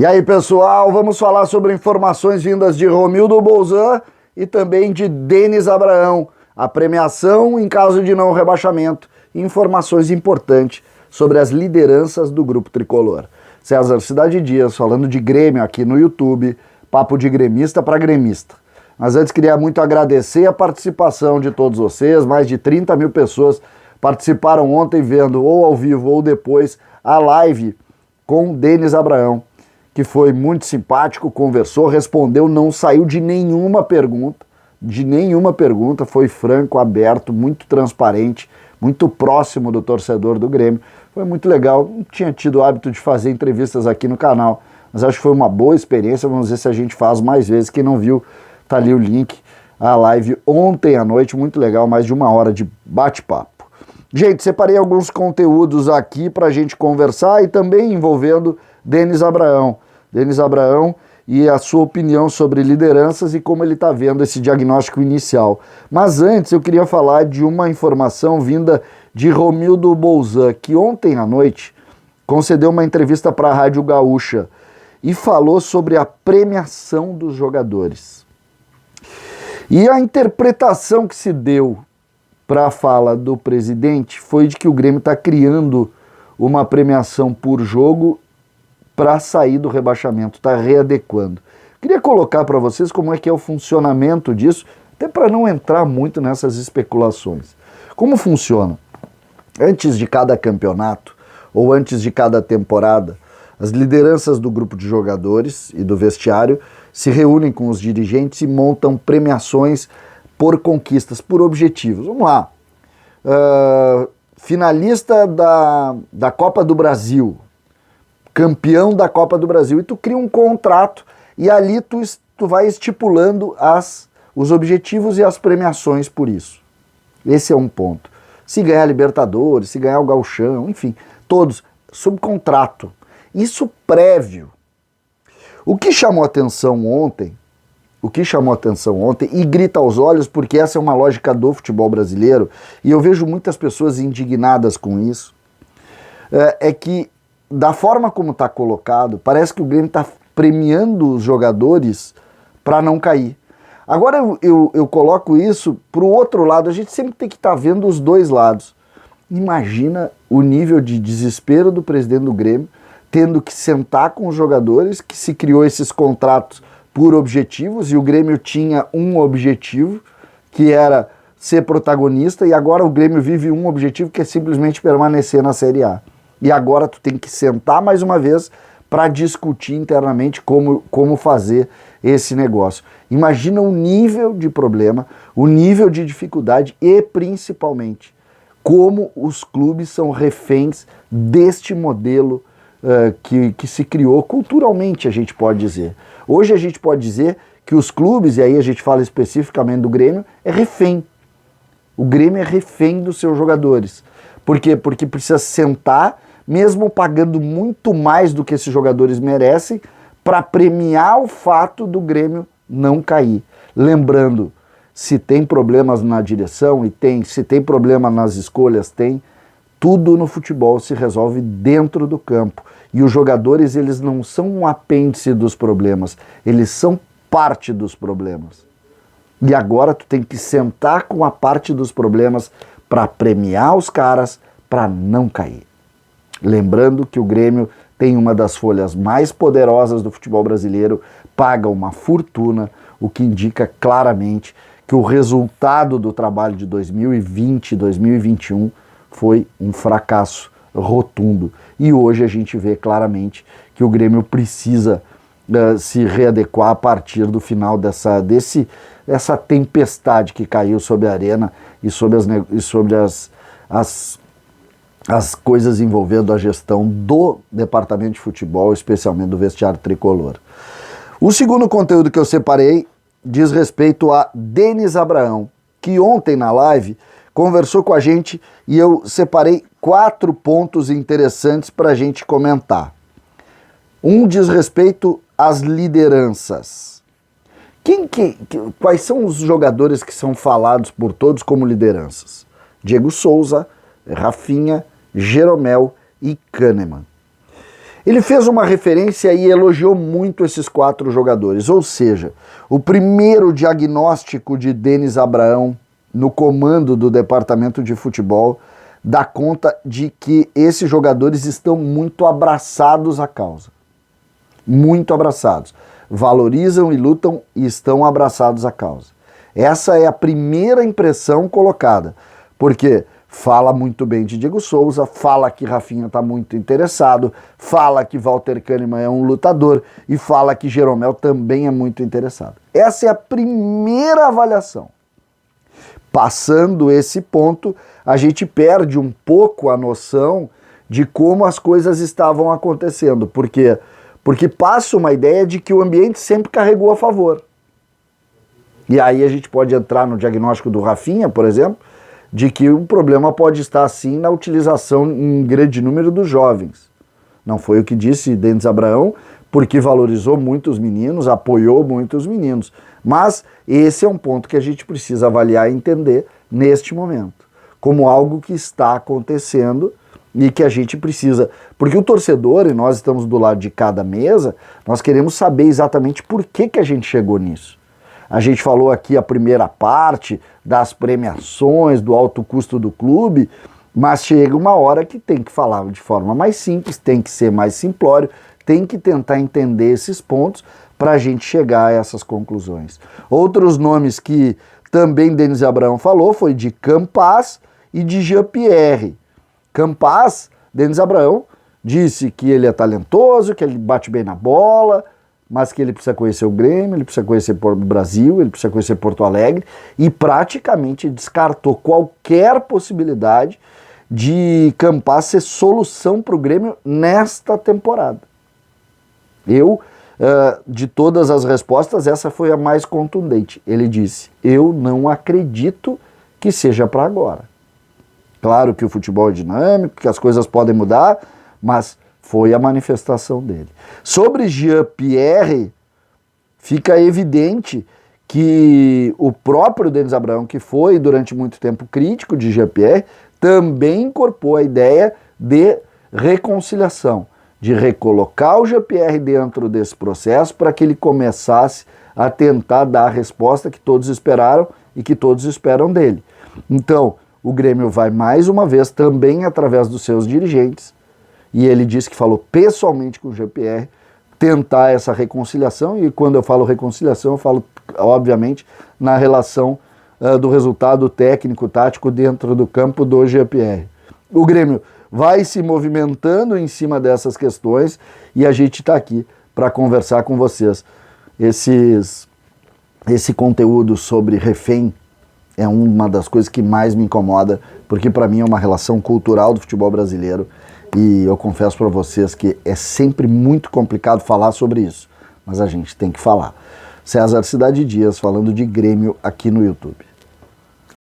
E aí, pessoal, vamos falar sobre informações vindas de Romildo Bolzan e também de Denis Abraão, a premiação em caso de não rebaixamento e informações importantes sobre as lideranças do grupo tricolor. César Cidade Dias falando de Grêmio aqui no YouTube, papo de gremista para gremista. Mas antes queria muito agradecer a participação de todos vocês, mais de 30 mil pessoas participaram ontem vendo ou ao vivo ou depois a live com Denis Abraão, que foi muito simpático, conversou, respondeu, não saiu de nenhuma pergunta, foi franco, aberto, muito transparente, muito próximo do torcedor do Grêmio. Foi muito legal, não tinha tido o hábito de fazer entrevistas aqui no canal, mas acho que foi uma boa experiência, vamos ver se a gente faz mais vezes. Quem não viu, tá ali o link, a live ontem à noite, muito legal, mais de 1 hora de bate-papo. Gente, separei alguns conteúdos aqui pra gente conversar e também envolvendo Denis Abraão. Denis Abraão e a sua opinião sobre lideranças e como ele está vendo esse diagnóstico inicial. Mas antes eu queria falar de uma informação vinda de Romildo Bolzan, que ontem à noite concedeu uma entrevista para a Rádio Gaúcha e falou sobre a premiação dos jogadores. E a interpretação que se deu para a fala do presidente foi de que o Grêmio está criando uma premiação por jogo para sair do rebaixamento, está readequando. Queria colocar para vocês como é que é o funcionamento disso, até para não entrar muito nessas especulações. Como funciona? Antes de cada campeonato, ou antes de cada temporada, as lideranças do grupo de jogadores e do vestiário se reúnem com os dirigentes e montam premiações por conquistas, por objetivos. Vamos lá. Finalista da Copa do Brasil, campeão da Copa do Brasil, e tu cria um contrato e ali tu vai estipulando os objetivos e as premiações por isso. Esse é um ponto. Se ganhar Libertadores, se ganhar o Gauchão, enfim, todos, sob contrato. Isso prévio. O que chamou atenção ontem e grita aos olhos, porque essa é uma lógica do futebol brasileiro, e eu vejo muitas pessoas indignadas com isso, é que da forma como está colocado, parece que o Grêmio está premiando os jogadores para não cair. Agora eu coloco isso para o outro lado, a gente sempre tem que estar vendo os dois lados. Imagina o nível de desespero do presidente do Grêmio, tendo que sentar com os jogadores, que se criou esses contratos por objetivos, e o Grêmio tinha um objetivo, que era ser protagonista, e agora o Grêmio vive um objetivo, que é simplesmente permanecer na Série A. E agora tu tem que sentar mais uma vez para discutir internamente como fazer esse negócio. Imagina o nível de problema, o nível de dificuldade e, principalmente, como os clubes são reféns deste modelo que se criou culturalmente, a gente pode dizer. Hoje a gente pode dizer que os clubes, e aí a gente fala especificamente do Grêmio, é refém. O Grêmio é refém dos seus jogadores. Por quê? Porque precisa sentar, mesmo pagando muito mais do que esses jogadores merecem, para premiar o fato do Grêmio não cair. Lembrando, se tem problemas na direção, se tem problema nas escolhas, tudo no futebol se resolve dentro do campo. E os jogadores, eles não são um apêndice dos problemas, eles são parte dos problemas. E agora tu tem que sentar com a parte dos problemas para premiar os caras para não cair. Lembrando que o Grêmio tem uma das folhas mais poderosas do futebol brasileiro, paga uma fortuna, o que indica claramente que o resultado do trabalho de 2020 e 2021 foi um fracasso rotundo. E hoje a gente vê claramente que o Grêmio precisa se readequar a partir do final dessa tempestade que caiu sobre a arena e sobre as coisas envolvendo a gestão do departamento de futebol, especialmente do vestiário tricolor. O segundo conteúdo que eu separei diz respeito a Denis Abraão, que ontem na live conversou com a gente e eu separei 4 pontos interessantes para a gente comentar. Um diz respeito às lideranças. Quais são os jogadores que são falados por todos como lideranças? Diego Souza, Rafinha, Jeromel e Kahneman. Ele fez uma referência e elogiou muito esses 4 jogadores, ou seja, o primeiro diagnóstico de Denis Abraão no comando do departamento de futebol dá conta de que esses jogadores estão muito abraçados à causa. Muito abraçados. Valorizam e lutam e estão abraçados à causa. Essa é a primeira impressão colocada, porque fala muito bem de Diego Souza, fala que Rafinha está muito interessado, fala que Walter Kahneman é um lutador e fala que Jeromel também é muito interessado. Essa é a primeira avaliação. Passando esse ponto, a gente perde um pouco a noção de como as coisas estavam acontecendo. Por quê? Porque passa uma ideia de que o ambiente sempre carregou a favor. E aí a gente pode entrar no diagnóstico do Rafinha, por exemplo, de que o problema pode estar, sim, na utilização em grande número dos jovens. Não foi o que disse Denis Abraão, porque valorizou muito os meninos, apoiou muito os meninos. Mas esse é um ponto que a gente precisa avaliar e entender neste momento, como algo que está acontecendo e que a gente precisa. Porque o torcedor, e nós estamos do lado de cada mesa, nós queremos saber exatamente por que a gente chegou nisso. A gente falou aqui a primeira parte das premiações, do alto custo do clube, mas chega uma hora que tem que falar de forma mais simples, tem que ser mais simplório, tem que tentar entender esses pontos para a gente chegar a essas conclusões. Outros nomes que também Denis Abraão falou foi de Campas e de Jean-Pierre. Campas, Denis Abraão disse que ele é talentoso, que ele bate bem na bola, mas que ele precisa conhecer o Grêmio, ele precisa conhecer o Brasil, ele precisa conhecer Porto Alegre, e praticamente descartou qualquer possibilidade de Campas ser solução para o Grêmio nesta temporada. De todas as respostas, essa foi a mais contundente. Ele disse, eu não acredito que seja para agora. Claro que o futebol é dinâmico, que as coisas podem mudar, mas foi a manifestação dele. Sobre Jean-Pierre, fica evidente que o próprio Denis Abraão, que foi durante muito tempo crítico de Jean-Pierre, também incorporou a ideia de reconciliação, de recolocar o Jean-Pierre dentro desse processo para que ele começasse a tentar dar a resposta que todos esperaram e que todos esperam dele. Então, o Grêmio vai mais uma vez, também através dos seus dirigentes, e ele disse que falou pessoalmente com o Jean-Pierre, tentar essa reconciliação, e quando eu falo reconciliação, eu falo, obviamente, na relação do resultado técnico-tático dentro do campo do Jean-Pierre. O Grêmio vai se movimentando em cima dessas questões e a gente está aqui para conversar com vocês. Esse conteúdo sobre refém é uma das coisas que mais me incomoda, porque para mim é uma relação cultural do futebol brasileiro. E eu confesso para vocês que é sempre muito complicado falar sobre isso, mas a gente tem que falar. César Cidade Dias falando de Grêmio aqui no YouTube.